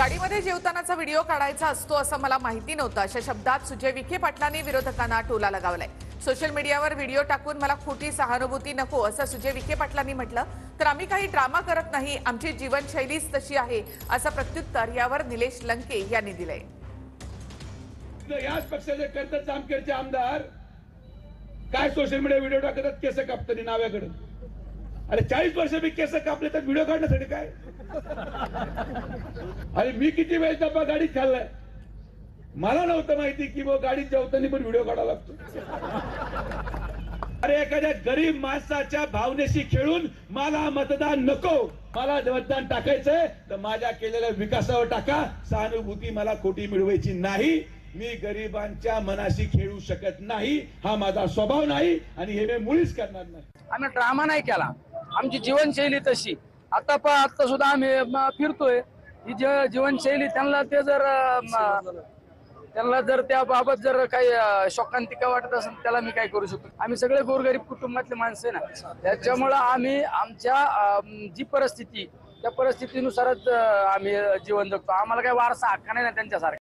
गाडीमध्ये जेवतानाचा व्हिडिओ काढायचा असतो असं मला माहिती नव्हतं, अशा शब्दात सुजय विखे पाटलांनी विरोधकांना टोला लगावलाय। सोशल मीडियावर व्हिडिओ टाकून मला खोटी सहानुभूती नको असं सुजय विखे पाटलांनी म्हटलं। तर आम्ही काही ड्रामा करत नाही, आमची जीवनशैलीच तशी आहे असं प्रत्युत्तर यावर निलेश लंके यांनी दिलंय। याच पक्षाचे कर्तव्य जामखेडचे आमदार काय सोशल मीडिया व्हिडिओ टाकतात केस कापताना नाव्याकडे। अरे 40 वर्ष मी केस कापले तर व्हिडिओ काढण्यासाठी काय? अरे मी किती वेळ डब्बा गाडीत खाल्लाय, मला नव्हतं माहिती की वो गाडीत जेवताना पण व्हिडिओ काढावा लागतो। अरे एखाद्या गरीब माणसाच्या भावनेशी खेळून मला मतदान नको, मला मतदान टाकायचंय तर माझ्या केलेल्या विकासावर टाका। सहानुभूती मला खोटी मिळवायची नाही, मी गरिबांच्या मनाशी खेळू शकत नाही, हा माझा स्वभाव नाही आणि हे मी मुळीच करणार नाही। आम्ही ड्रामा नाही केला, आमची जीवनशैली तशी। आता सुद्धा आम्ही फिरतोय, ही जीवनशैली त्यांना ते त्यांना जर त्याबाबत जर काही शोकांतिका वाटत असेल त्याला मी काय करू शकतो। आम्ही सगळे गोरगरीब कुटुंबातले माणसं आहे ना, त्याच्यामुळे आम्ही आमच्या जी परिस्थिती त्या परिस्थितीनुसारच आम्ही जीवन जगतो। आम्हाला काही वारसा हक्क नाही ना त्यांच्यासारखा।